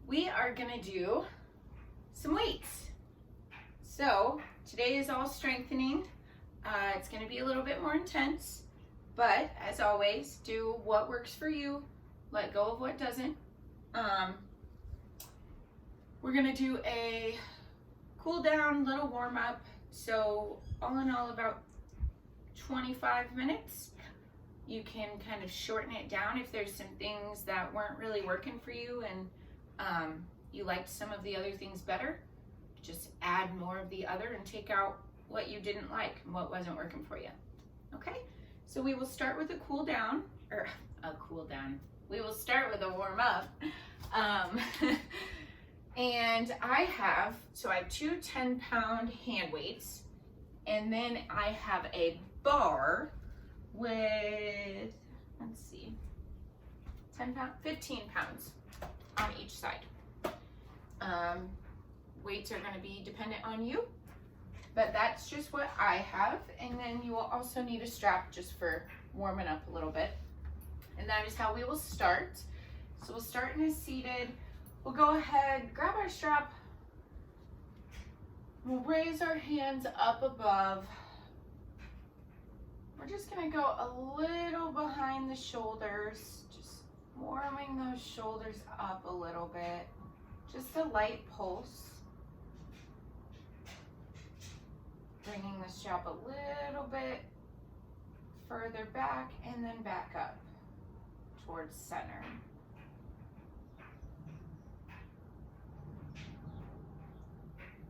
we are gonna do some weights. So today is all strengthening. It's gonna be a little bit more intense, but as always, do what works for you. Let go of what doesn't. We're gonna do a cool down, little warm up. So all in all, about 25 minutes. You can kind of shorten it down if there's some things that weren't really working for you and you liked some of the other things better. Just add more of the other and take out what you didn't like and what wasn't working for you. Okay, so we will start with a cool down, or a cool down. We will start with a warm up. And I have two 10-pound hand weights, and then I have a bar with, let's see, 15 pounds on each side. Weights are going to be dependent on you, but that's just what I have. And then you will also need a strap just for warming up a little bit. And that is how we will start. So we'll start in a seated. We'll go ahead, grab our strap. We'll raise our hands up above. We're just gonna go a little behind the shoulders, just warming those shoulders up a little bit. Just a light pulse. Bringing the strap a little bit further back and then back up towards center.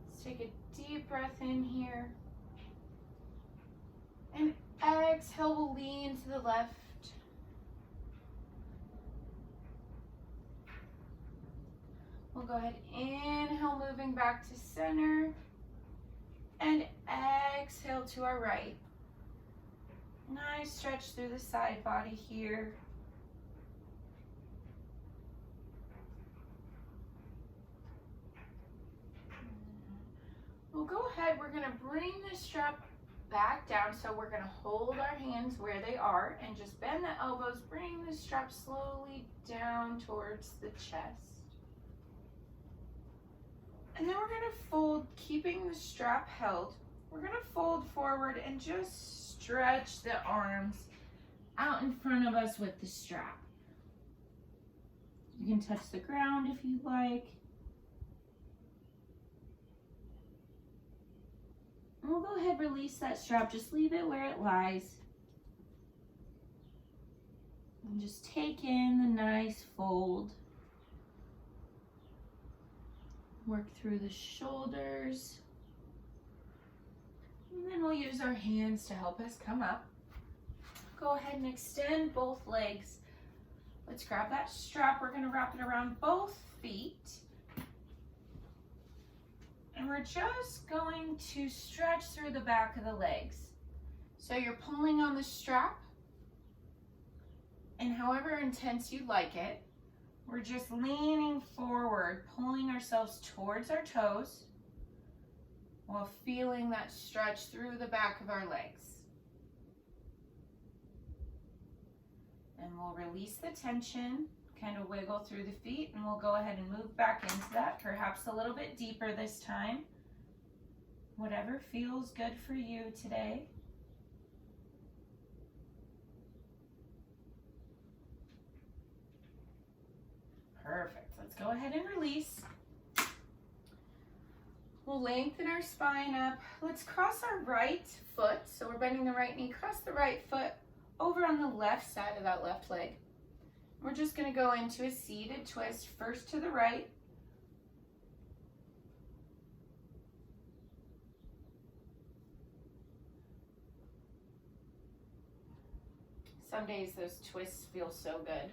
Let's take a deep breath in here. And exhale, we'll lean to the left. We'll go ahead, inhale, moving back to center. And exhale to our right. Nice stretch through the side body here. We'll go ahead, we're gonna bring the strap back down. So we're gonna hold our hands where they are and just bend the elbows, bring the strap slowly down towards the chest. And then we're gonna fold, keeping the strap held. We're gonna fold forward and just stretch the arms out in front of us with the strap. You can touch the ground if you like. And we'll go ahead, release that strap, just leave it where it lies. And just take in the nice fold. Work through the shoulders. And then we'll use our hands to help us come up. Go ahead and extend both legs. Let's grab that strap. We're gonna wrap it around both feet. And we're just going to stretch through the back of the legs. So you're pulling on the strap, and however intense you like it, we're just leaning forward, pulling ourselves towards our toes while feeling that stretch through the back of our legs. And we'll release the tension, kind of wiggle through the feet, and we'll go ahead and move back into that, perhaps a little bit deeper this time. Whatever feels good for you today. Perfect. Let's go ahead and release. We'll lengthen our spine up. Let's cross our right foot. So we're bending the right knee, cross the right foot over on the left side of that left leg. We're just going to go into a seated twist, first to the right. Some days those twists feel so good.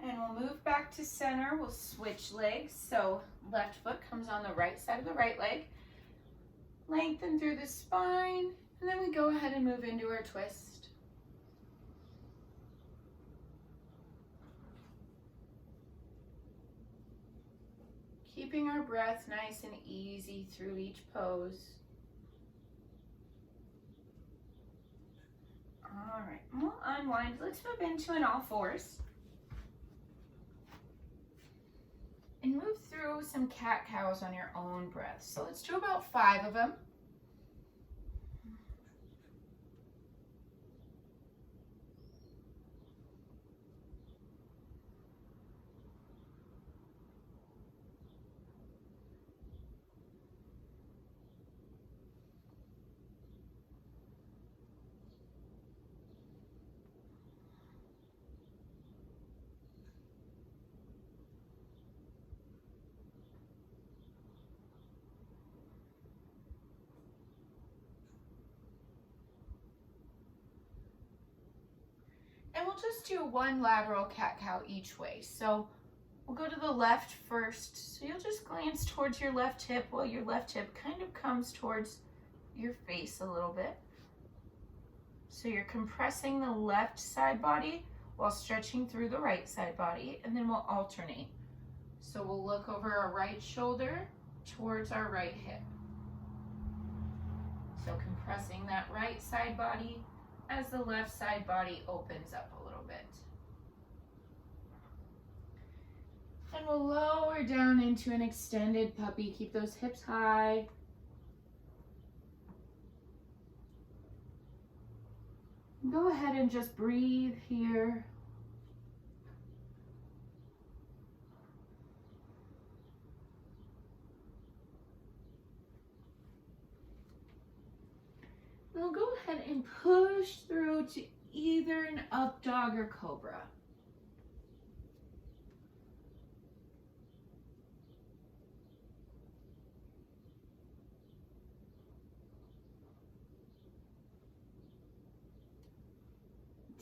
And we'll move back to center. We'll switch legs. So left foot comes on the right side of the right leg. Lengthen through the spine. And then we go ahead and move into our twist. Keeping our breath nice and easy through each pose. All right, we'll unwind. Let's move into an all fours. and move through some cat cows on your own breath. So let's do about 5 of them. And we'll just do 1 lateral cat cow each way. So we'll go to the left first. So you'll just glance towards your left hip while your left hip kind of comes towards your face a little bit. So you're compressing the left side body while stretching through the right side body, and then we'll alternate. So we'll look over our right shoulder towards our right hip. So compressing that right side body as the left side body opens up a little bit. And we'll lower down into an extended puppy. Keep those hips high. Go ahead and just breathe here. We'll go ahead and push through to either an up dog or cobra.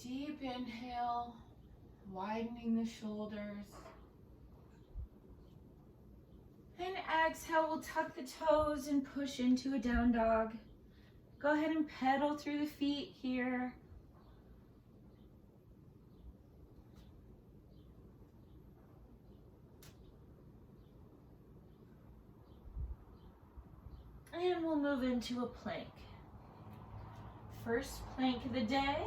Deep inhale, widening the shoulders. And exhale, we'll tuck the toes and push into a down dog. Go ahead and pedal through the feet here. And we'll move into a plank. First plank of the day.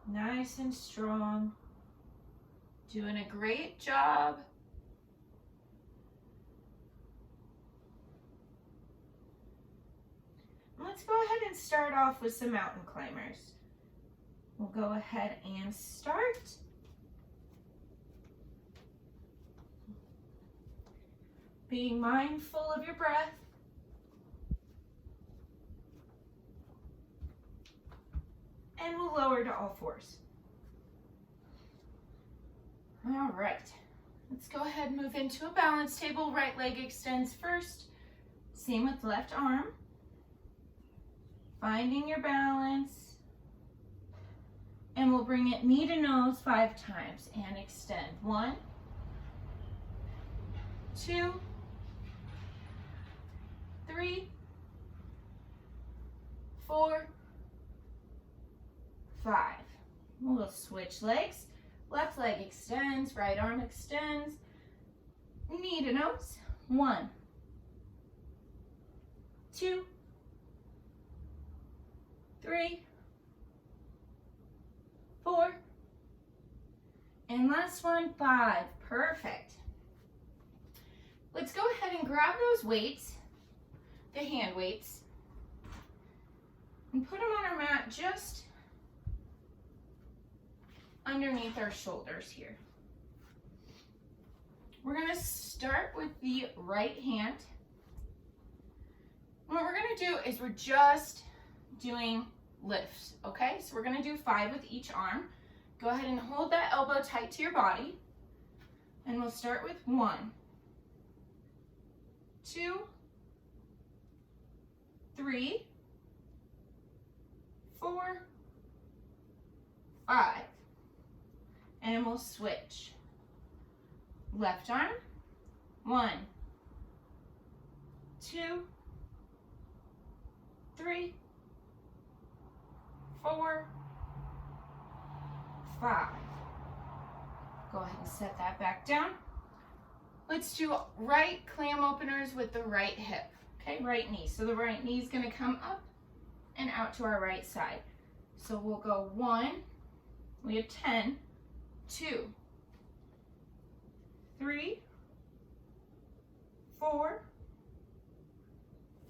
Nice and strong. Doing a great job. Let's go ahead and start off with some mountain climbers. We'll go ahead and start. Being mindful of your breath. And we'll lower to all 4s. All right, let's go ahead and move into a balance table. Right leg extends first. Same with left arm. Finding your balance. And we'll bring it knee to nose 5 times and extend. 1, 2, 3, 4, 5. We'll switch legs. Left leg extends, right arm extends. Knee to nose. 1, 2, 3, 4, and last one, 5. Perfect. Let's go ahead and grab those weights, the hand weights, and put them on our mat just underneath our shoulders here. We're going to start with the right hand. What we're going to do is we're just doing lifts, okay? So we're going to do 5 with each arm. Go ahead and hold that elbow tight to your body. And we'll start with 1, 2, 3, 4, 5. And we'll switch. Left arm. 1, 2, 3, 4, 5. Go ahead and set that back down. Let's do right clam openers with the right hip. Okay, right knee. So the right knee is going to come up and out to our right side. So we'll go 1, we have 10, 2, 3, 4,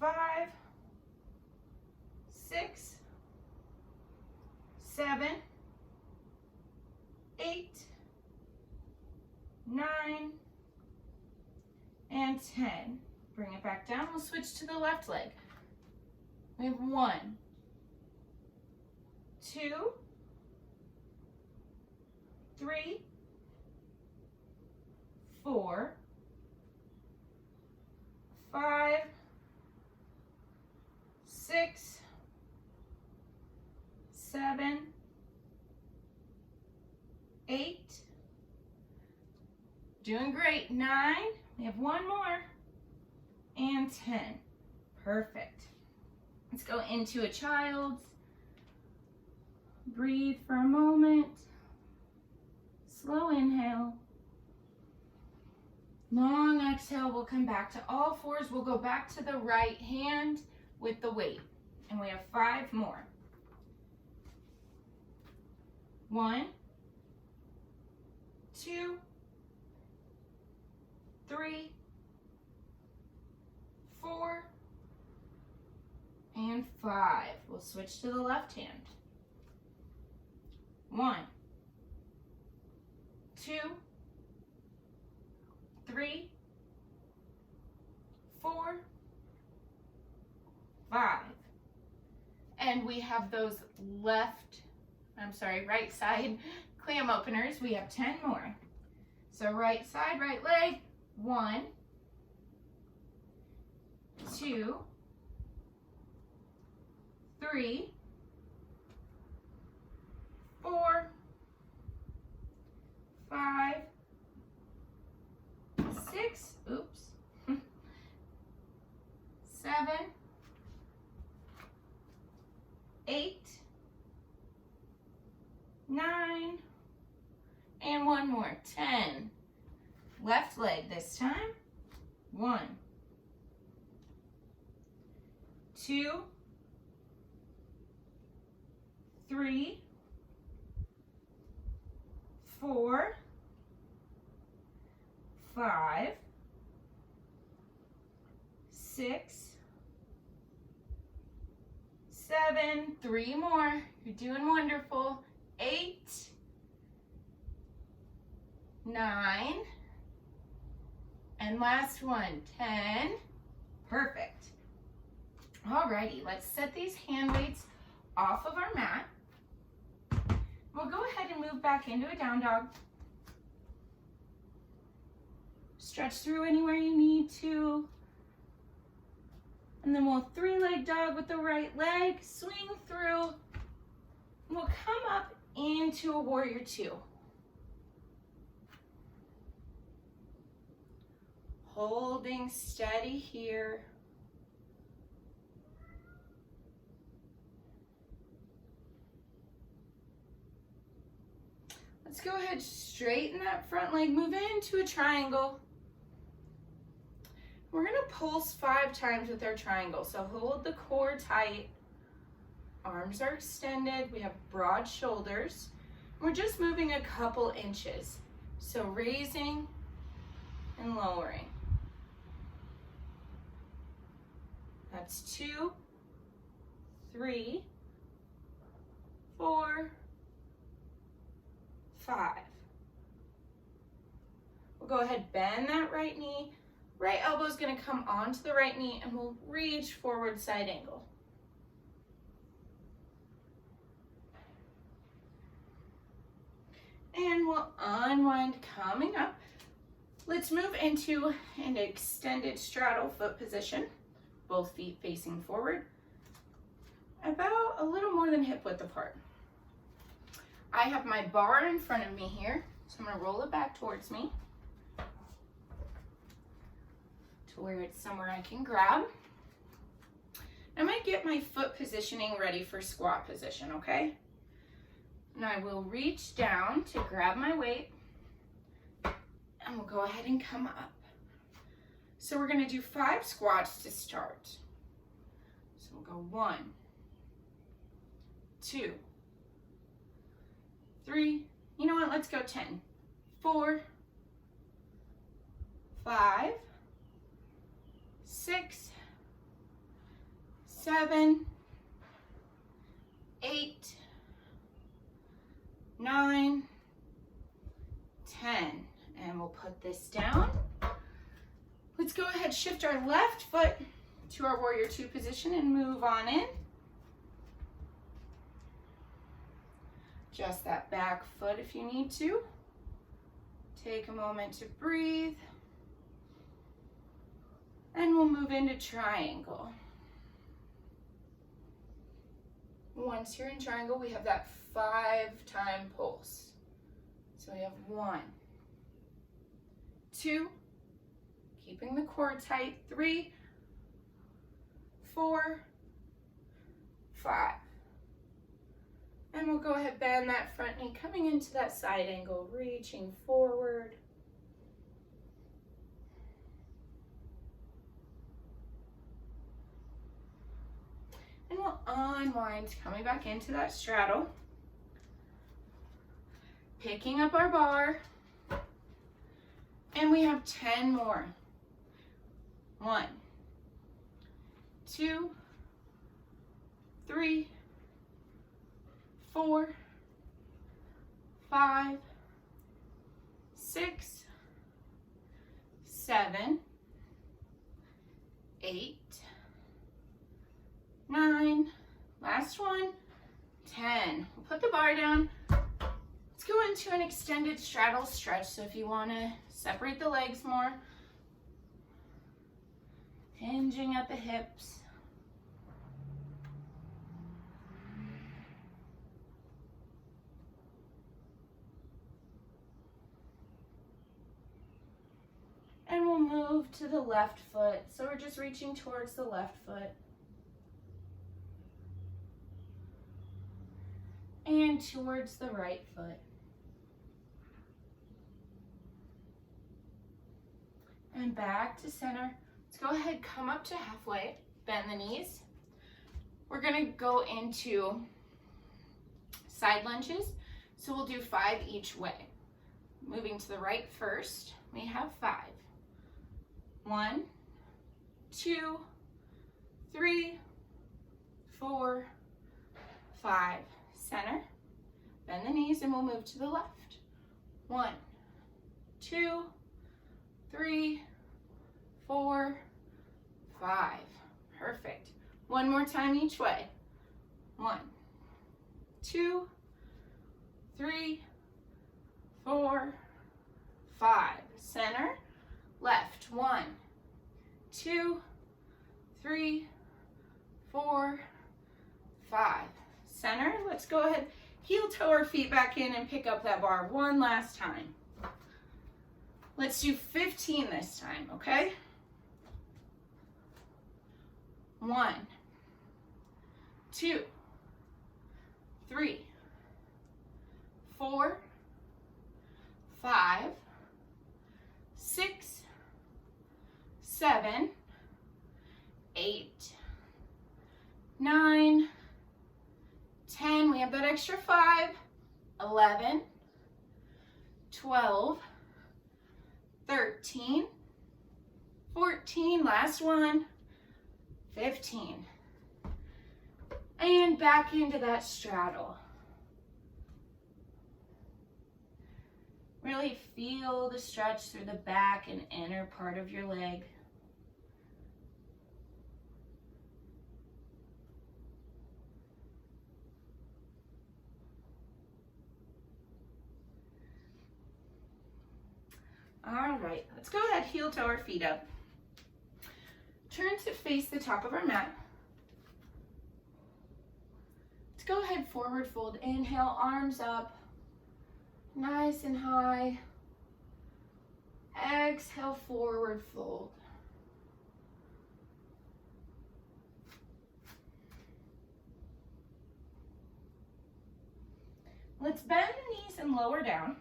5, 6, 7, 8, 9, and 10. Bring it back down. We'll switch to the left leg. We have 1, 2, 3, 4, 5, 6, 7, 8. Doing great. 9. We have 1 more. And 10. Perfect. Let's go into a child's. Breathe for a moment. Slow inhale. Long exhale. We'll come back to all fours. We'll go back to the right hand with the weight. And we have 5 more. 1, 2, 3, 4, and 5. We'll switch to the left hand. 1, 2, 3, 4, 5. And we have those right side clam openers. We have 10 more. So right side, right leg. 1, 2, 3, 4, 5, 6, 7, 8, 9, and 1 more. 10. Left leg this time. 1, 2, 3, 4, 5, 6, 7, 3 more. You're doing wonderful. 8, 9, and last one, 10. Perfect. Alrighty, let's set these hand weights off of our mat. We'll go ahead and move back into a down dog. Stretch through anywhere you need to. And then we'll 3-leg dog with the right leg, swing through. We'll come up into a warrior 2. Holding steady here. Let's go ahead, straighten that front leg, move into a triangle. We're gonna pulse 5 times with our triangle. So hold the core tight. Arms are extended. We have broad shoulders. We're just moving a couple inches. So raising and lowering. That's 2, 3, 4, 5. We'll go ahead, bend that right knee. Right elbow is going to come onto the right knee and we'll reach forward side angle. And we'll unwind coming up. Let's move into an extended straddle foot position. Both feet facing forward, about a little more than hip width apart. I have my bar in front of me here, so I'm going to roll it back towards me to where it's somewhere I can grab. I'm going to get my foot positioning ready for squat position, okay? And I will reach down to grab my weight, and we'll go ahead and come up. So we're going to do 5 squats to start. So we'll go 1, 2, 3, you know what, let's go 10, 4, 5, 6, 7, 8, 9, 10. And we'll put this down. Let's go ahead, shift our left foot to our warrior two position and move on in. Just that back foot if you need to. Take a moment to breathe. And we'll move into triangle. Once you're in triangle, we have that 5-time pulse. So we have 1, 2, keeping the core tight, 3, 4, 5. And we'll go ahead, bend that front knee, coming into that side angle, reaching forward. And we'll unwind, coming back into that straddle. Picking up our bar. And we have 10 more. 1, 2, 3, 4, 5, 6, 7, 8, 9, last one, 10. We'll put the bar down. Let's go into an extended straddle stretch. So if you want to separate the legs more, hinging at the hips. And we'll move to the left foot. So we're just reaching towards the left foot. And towards the right foot. And back to center. Let's go ahead, come up to halfway, bend the knees. We're gonna go into side lunges. So we'll do 5 each way. Moving to the right first, we have 5. 1, 2, 3, 4, 5. Center, bend the knees, and we'll move to the left. 1, 2, 3, 4, 5. Perfect. One more time each way. 1, 2, 3, 4, 5. Center, left. 1, 2, 3, 4, 5. Center. Let's go ahead, heel toe our feet back in and pick up that bar one last time. Let's do 15 this time, okay? 1, 2, 3, 4, 5, 6, 7, 8, 9, 10, we have that extra 5, 11, 12, 13, 14, last one, 15. And back into that straddle. Really feel the stretch through the back and inner part of your leg. All right, let's go ahead, heel toe our feet up. Turn to face the top of our mat. Let's go ahead, forward fold. Inhale, arms up, nice and high. Exhale, forward fold. Let's bend the knees and lower down.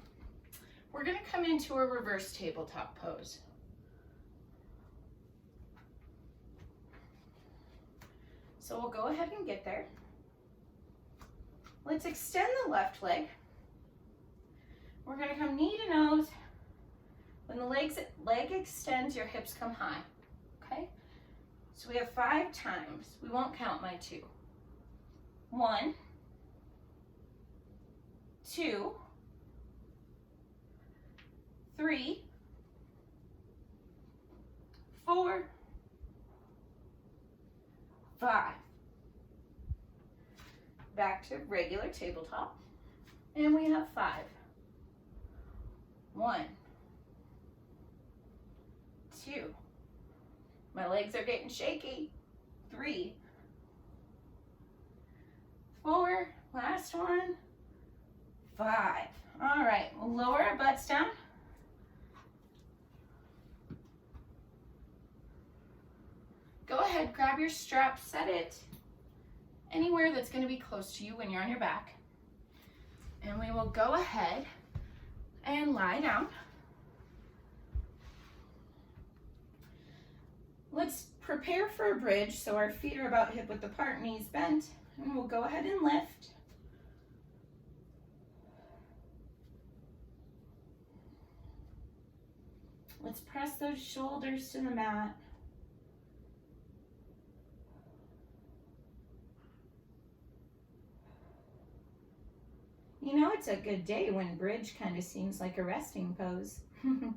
We're going to come into a reverse tabletop pose. So we'll go ahead and get there. Let's extend the left leg. We're going to come knee to nose, When the leg extends, your hips come high, okay? So we have 5 times. We won't count my 2. 1, 2, 3, 4, 5. Back to regular tabletop. And we have 5. 1, 2. My legs are getting shaky. 3, 4. Last one. 5. All right, we'll lower our butts down. Go ahead, grab your strap, set it anywhere that's going to be close to you when you're on your back. And we will go ahead and lie down. Let's prepare for a bridge so our feet are about hip width apart, knees bent, and we'll go ahead and lift. Let's press those shoulders to the mat. You know, it's a good day when bridge kind of seems like a resting pose. And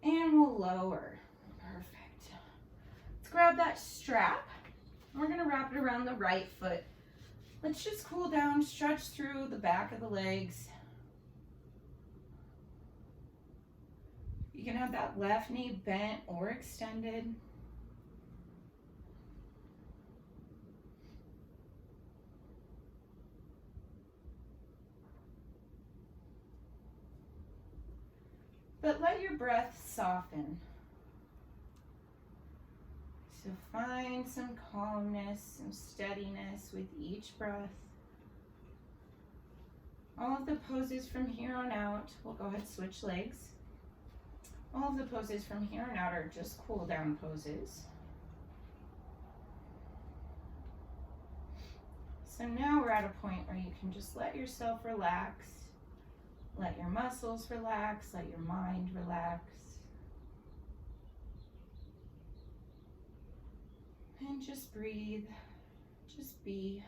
we'll lower. Perfect. Let's grab that strap. We're going to wrap it around the right foot. Let's just cool down, stretch through the back of the legs. You can have that left knee bent or extended. But let your breath soften. So find some calmness, some steadiness with each breath. All of the poses from here on out, we'll go ahead, switch legs. All of the poses from here on out are just cool down poses. So now we're at a point where you can just let yourself relax. Let your muscles relax, let your mind relax. And just breathe, just be.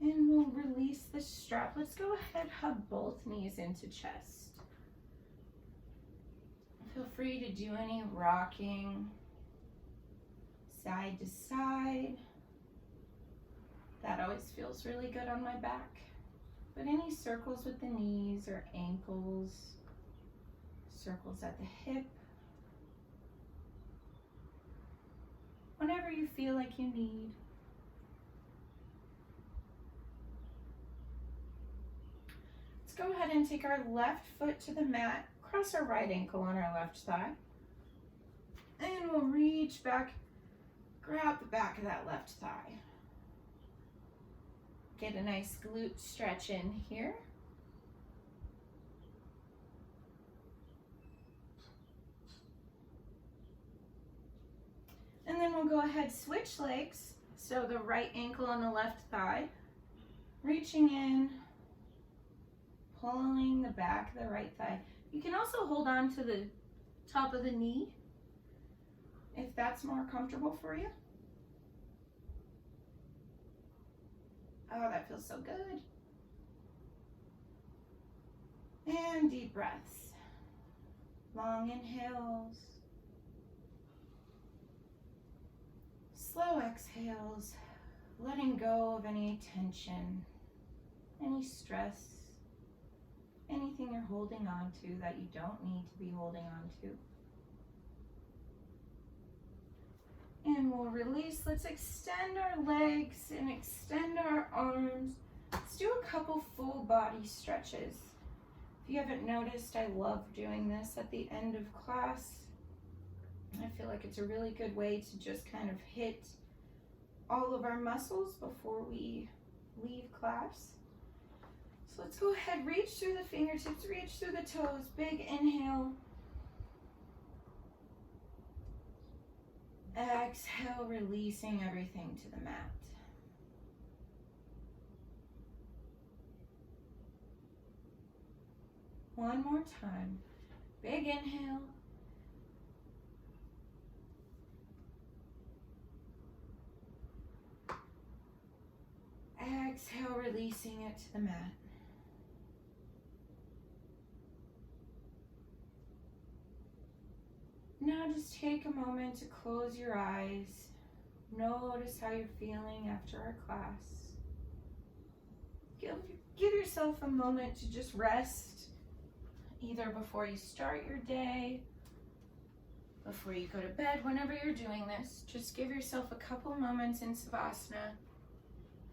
And we'll release the strap. Let's go ahead, hug both knees into chest. Feel free to do any rocking side to side. That always feels really good on my back. But any circles with the knees or ankles, circles at the hip, whatever you feel like you need. Let's go ahead and take our left foot to the mat, cross our right ankle on our left thigh, and we'll reach back, grab the back of that left thigh. Get a nice glute stretch in here. And then we'll go ahead, switch legs. So the right ankle on the left thigh, reaching in, pulling the back of the right thigh. You can also hold on to the top of the knee if that's more comfortable for you. Oh, that feels so good. And deep breaths. Long inhales. Slow exhales. Letting go of any tension, any stress, anything you're holding on to that you don't need to be holding on to. And we'll release. Let's extend our legs and extend our arms. Let's do a couple full body stretches. If you haven't noticed, I love doing this at the end of class. I feel like it's a really good way to just kind of hit all of our muscles before we leave class. So let's go ahead, reach through the fingertips, reach through the toes. Big inhale. Exhale, releasing everything to the mat. One more time. Big inhale. Exhale, releasing it to the mat. Now just take a moment to close your eyes. Notice how you're feeling after our class. Give yourself a moment to just rest, either before you start your day, before you go to bed, whenever you're doing this. Just give yourself a couple moments in Savasana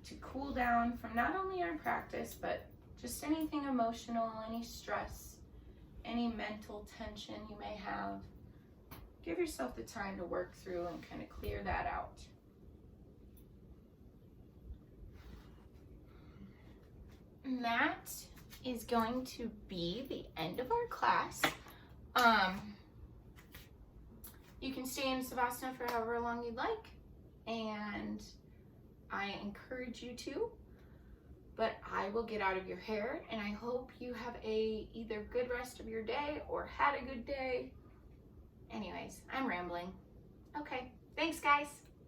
to cool down from not only our practice, but just anything emotional, any stress, any mental tension you may have. Give yourself the time to work through and kind of clear that out. And that is going to be the end of our class. You can stay in Savasana for however long you'd like, and I encourage you to, but I will get out of your hair, and I hope you have a either good rest of your day or had a good day. Anyways, I'm rambling. Okay, thanks guys.